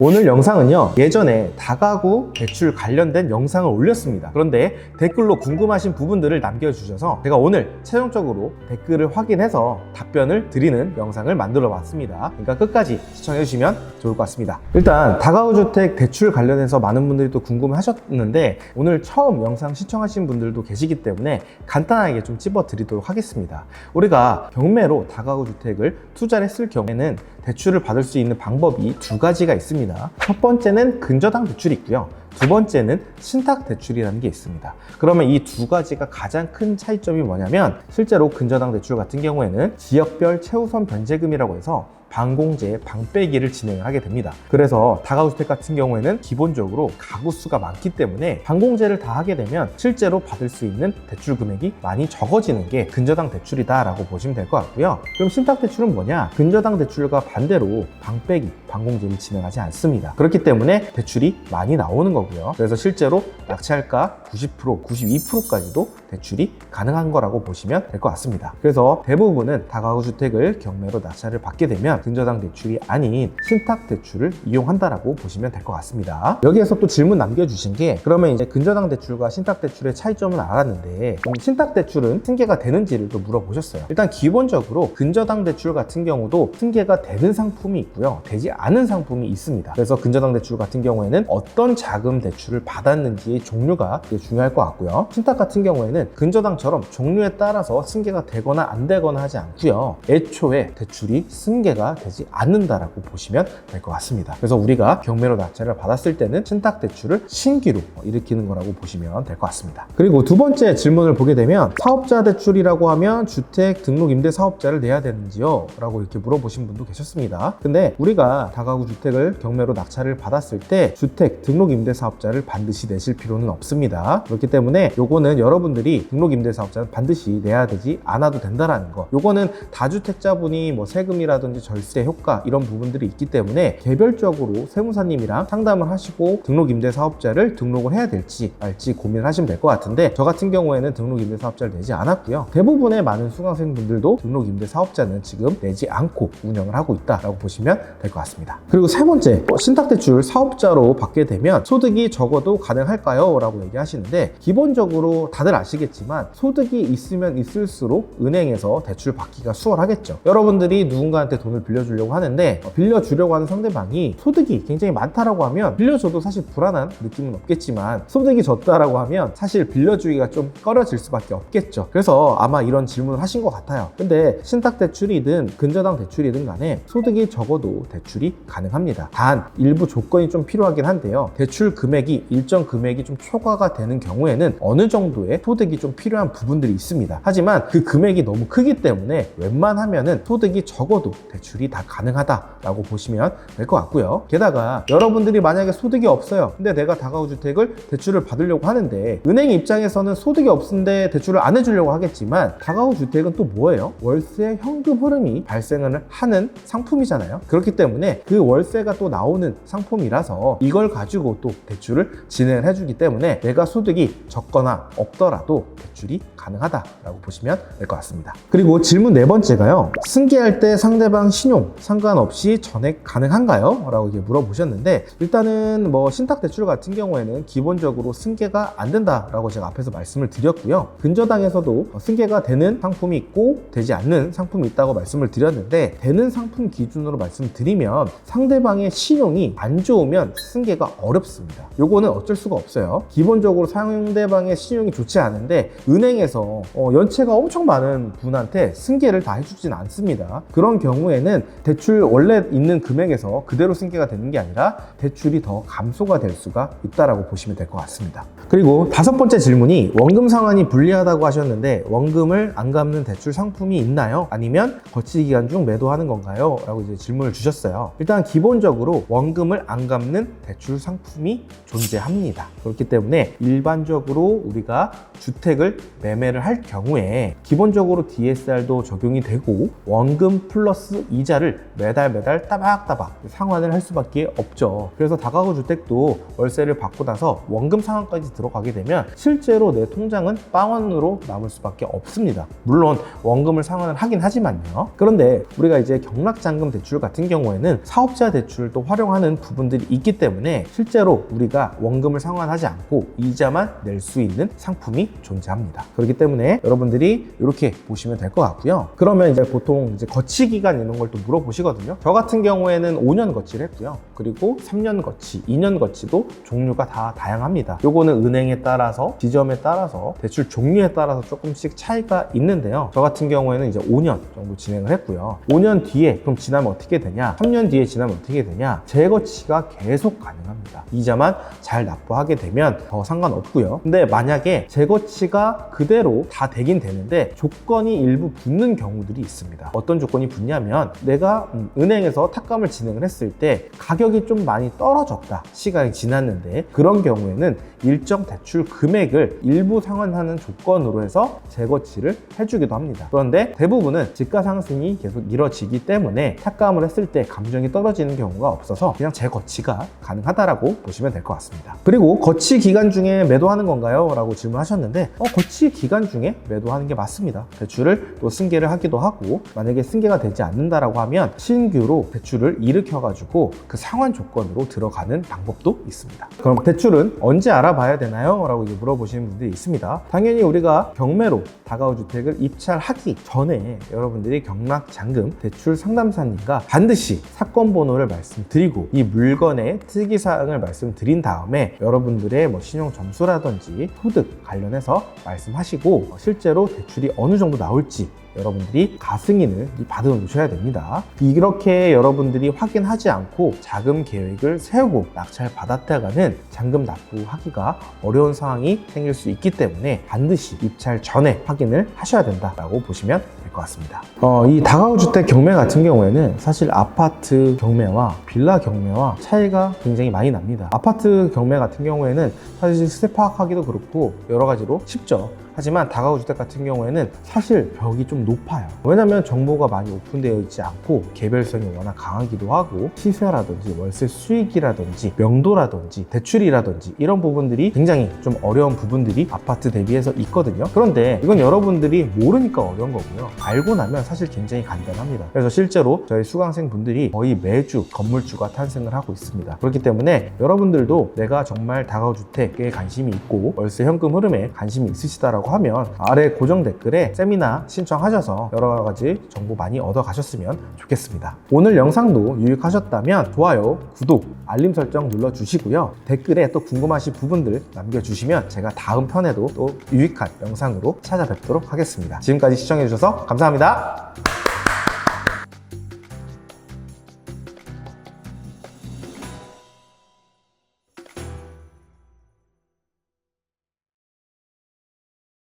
오늘 영상은요, 예전에 다가구 대출 관련된 영상을 올렸습니다. 그런데 댓글로 궁금하신 부분들을 남겨주셔서 제가 오늘 최종적으로 댓글을 확인해서 답변을 드리는 영상을 만들어 봤습니다. 그러니까 끝까지 시청해 주시면 좋을 것 같습니다. 일단 다가구 주택 대출 관련해서 많은 분들이 또 궁금해 하셨는데 오늘 처음 영상 시청하신 분들도 계시기 때문에 간단하게 좀 찝어 드리도록 하겠습니다. 우리가 경매로 다가구 주택을 투자를 했을 경우에는 대출을 받을 수 있는 방법이 두 가지가 있습니다. 첫 번째는 근저당 대출이 있고요. 두 번째는 신탁 대출이라는 게 있습니다. 그러면 이 두 가지가 가장 큰 차이점이 뭐냐면 실제로 근저당 대출 같은 경우에는 지역별 최우선 변제금이라고 해서 방공제, 방빼기를 진행을 하게 됩니다. 그래서 다가구 주택 같은 경우에는 기본적으로 가구 수가 많기 때문에 방공제를 다 하게 되면 실제로 받을 수 있는 대출 금액이 많이 적어지는 게 근저당 대출이다 라고 보시면 될 것 같고요. 그럼 신탁 대출은 뭐냐? 근저당 대출과 반대로 방빼기, 방공제를 진행하지 않습니다. 그렇기 때문에 대출이 많이 나오는 거고요. 그래서 실제로 낙찰가 90%, 92%까지도 대출이 가능한 거라고 보시면 될 것 같습니다. 그래서 대부분은 다가구 주택을 경매로 낙찰을 받게 되면 근저당 대출이 아닌 신탁 대출을 이용한다라고 보시면 될 것 같습니다. 여기에서 또 질문 남겨주신 게 그러면 이제 근저당 대출과 신탁 대출의 차이점은 알았는데 신탁 대출은 승계가 되는지를 또 물어보셨어요. 일단 기본적으로 근저당 대출 같은 경우도 승계가 되는 상품이 있고요, 되지 않은 상품이 있습니다. 그래서 근저당 대출 같은 경우에는 어떤 자금 대출을 받았는지의 종류가 되게 중요할 것 같고요. 신탁 같은 경우에는 근저당처럼 종류에 따라서 승계가 되거나 안 되거나 하지 않고요, 애초에 대출이 승계가 되지 않는다라고 보시면 될 것 같습니다. 그래서 우리가 경매로 낙찰을 받았을 때는 신탁 대출을 신규로 일으키는 거라고 보시면 될 것 같습니다. 그리고 두 번째 질문을 보게 되면 사업자 대출이라고 하면 주택 등록 임대 사업자를 내야 되는지요? 라고 이렇게 물어보신 분도 계셨습니다. 근데 우리가 다가구 주택을 경매로 낙찰을 받았을 때 주택 등록 임대 사업자를 반드시 내실 필요는 없습니다. 그렇기 때문에 요거는 여러분들이 등록 임대 사업자는 반드시 내야 되지 않아도 된다라는 거. 요거는 다주택자분이 뭐 세금이라든지 절세 효과 이런 부분들이 있기 때문에 개별적으로 세무사님이랑 상담을 하시고 등록 임대 사업자를 등록을 해야 될지 말지 고민을 하시면 될 것 같은데 저 같은 경우에는 등록 임대 사업자를 내지 않았고요. 대부분의 많은 수강생분들도 등록 임대 사업자는 지금 내지 않고 운영을 하고 있다라고 보시면 될 것 같습니다. 그리고 세 번째, 신탁대출 사업자로 받게 되면 소득이 적어도 가능할까요? 라고 얘기하시는데 기본적으로 다들 아시겠지만 소득이 있으면 있을수록 은행에서 대출 받기가 수월하겠죠. 여러분들이 누군가한테 돈을 빌려주려고 하는데 빌려주려고 하는 상대방이 소득이 굉장히 많다라고 하면 빌려줘도 사실 불안한 느낌은 없겠지만 소득이 적다라고 하면 사실 빌려주기가 좀 꺼려질 수밖에 없겠죠. 그래서 아마 이런 질문을 하신 것 같아요. 근데 신탁대출이든 근저당 대출이든 간에 소득이 적어도 대출이 가능합니다. 단 일부 조건이 좀 필요하긴 한데요, 대출 금액이 일정 금액이 좀 초과가 되는 경우에는 어느 정도의 소득이 좀 필요한 부분들이 있습니다. 하지만 그 금액이 너무 크기 때문에 웬만하면은 소득이 적어도 대출이 다 가능하다라고 보시면 될 것 같고요. 게다가 여러분들이 만약에 소득이 없어요. 근데 내가 다가구 주택을 대출을 받으려고 하는데 은행 입장에서는 소득이 없는데 대출을 안 해주려고 하겠지만 다가구 주택은 또 뭐예요? 월세 현금 흐름이 발생을 하는 상품이잖아요. 그렇기 때문에 그 월세가 또 나오는 상품이라서 이걸 가지고 또 대출을 진행을 해주기 때문에 내가 소득이 적거나 없더라도 대출이 가능하다라고 보시면 될 것 같습니다. 그리고 질문 네 번째가요, 승계할 때 상대방 신용 상관없이 전액 가능한가요? 라고 이렇게 물어보셨는데 일단은 뭐 신탁 대출 같은 경우에는 기본적으로 승계가 안 된다라고 제가 앞에서 말씀을 드렸고요. 근저당에서도 승계가 되는 상품이 있고 되지 않는 상품이 있다고 말씀을 드렸는데 되는 상품 기준으로 말씀을 드리면 상대방의 신용이 안 좋으면 승계가 어렵습니다. 요거는 어쩔 수가 없어요. 기본적으로 상대방의 신용이 좋지 않은데 은행에서 연체가 엄청 많은 분한테 승계를 다 해주진 않습니다. 그런 경우에는 대출 원래 있는 금액에서 그대로 승계가 되는 게 아니라 대출이 더 감소가 될 수가 있다라고 보시면 될 것 같습니다. 그리고 다섯 번째 질문이 원금 상환이 불리하다고 하셨는데 원금을 안 갚는 대출 상품이 있나요? 아니면 거치 기간 중 매도하는 건가요? 라고 이제 질문을 주셨어요. 일단 기본적으로 원금을 안 갚는 대출 상품이 존재합니다. 그렇기 때문에 일반적으로 우리가 주택을 매매를 할 경우에 기본적으로 DSR도 적용이 되고 원금 플러스 이자를 매달 따박따박 상환을 할 수밖에 없죠. 그래서 다가구 주택도 월세를 받고 나서 원금 상환까지 들어가게 되면 실제로 내 통장은 빵원으로 남을 수밖에 없습니다. 물론 원금을 상환을 하긴 하지만요. 그런데 우리가 이제 경락잔금 대출 같은 경우에는 사업자 대출을 또 활용하는 부분들이 있기 때문에 실제로 우리가 원금을 상환하지 않고 이자만 낼 수 있는 상품이 존재합니다. 그렇기 때문에 여러분들이 이렇게 보시면 될 것 같고요. 그러면 이제 보통 이제 거치 기간 이런 걸 또 물어보시거든요. 저 같은 경우에는 5년 거치를 했고요. 그리고 3년 거치, 2년 거치도 종류가 다 다양합니다. 요거는 은행에 따라서, 지점에 따라서, 대출 종류에 따라서 조금씩 차이가 있는데요. 저 같은 경우에는 이제 5년 정도 진행을 했고요. 5년 뒤에 그럼 지나면 어떻게 되냐? 3년 뒤에 지나면 어떻게 되냐? 재거치가 계속 가능합니다. 이자만 잘 납부하게 되면 더 상관없고요. 근데 만약에 재거치가 그대로 다 되긴 되는데 조건이 일부 붙는 경우들이 있습니다. 어떤 조건이 붙냐면 내가 은행에서 탁감을 진행을 했을 때 가격이 좀 많이 떨어졌다. 시간이 지났는데 그런 경우에는 일정 대출 금액을 일부 상환하는 조건으로 해서 재거치를 해주기도 합니다. 그런데 대부분은 지가 상승이 계속 이뤄지기 때문에 탁감을 했을 때 감정이 떨어지는 경우가 없어서 그냥 재거치가 가능하다라고 보시면 될 것 같습니다. 그리고 거치 기간 중에 매도하는 건가요? 라고 질문하셨는데 거치 기간 중에 매도하는 게 맞습니다. 대출을 또 승계를 하기도 하고 만약에 승계가 되지 않는다라고 하면 신규로 대출을 일으켜가지고 그 상환 조건으로 들어가는 방법도 있습니다. 그럼 대출은 언제 알아봐야 되나요? 라고 물어보시는 분들이 있습니다. 당연히 우리가 경매로 다가구 주택을 입찰하기 전에 여러분들이 경락잔금 대출 상담사님과 반드시 사건 번호를 말씀드리고 이 물건의 특이사항을 말씀드린 다음에 여러분들의 뭐 신용 점수라든지 소득 관련해서 말씀하시고 실제로 대출이 어느 정도 나올지 여러분들이 가승인을 받아 놓으셔야 됩니다. 이렇게 여러분들이 확인하지 않고 자금 계획을 세우고 낙찰 받았다가는 잔금 납부하기가 어려운 상황이 생길 수 있기 때문에 반드시 입찰 전에 확인을 하셔야 된다라고 보시면 될 것 같습니다. 이 다가구 주택 경매 같은 경우에는 사실 아파트 경매와 빌라 경매와 차이가 굉장히 많이 납니다. 아파트 경매 같은 경우에는 사실 시세 파악하기도 그렇고 여러 가지로 쉽죠. 하지만 다가구 주택 같은 경우에는 사실 벽이 좀 높아요. 왜냐면 정보가 많이 오픈되어 있지 않고 개별성이 워낙 강하기도 하고 시세라든지 월세 수익이라든지 명도라든지 대출이라든지 이런 부분들이 굉장히 좀 어려운 부분들이 아파트 대비해서 있거든요. 그런데 이건 여러분들이 모르니까 어려운 거고요. 알고 나면 사실 굉장히 간단합니다. 그래서 실제로 저희 수강생 분들이 거의 매주 건물주가 탄생을 하고 있습니다. 그렇기 때문에 여러분들도 내가 정말 다가구 주택에 관심이 있고 월세 현금 흐름에 관심이 있으시다라고 하면 아래 고정 댓글에 세미나 신청하셔서 여러 가지 정보 많이 얻어 가셨으면 좋겠습니다. 오늘 영상도 유익하셨다면 좋아요, 구독, 알림 설정 눌러주시고요. 댓글에 또 궁금하신 부분들 남겨주시면 제가 다음 편에도 또 유익한 영상으로 찾아뵙도록 하겠습니다. 지금까지 시청해주셔서 감사합니다.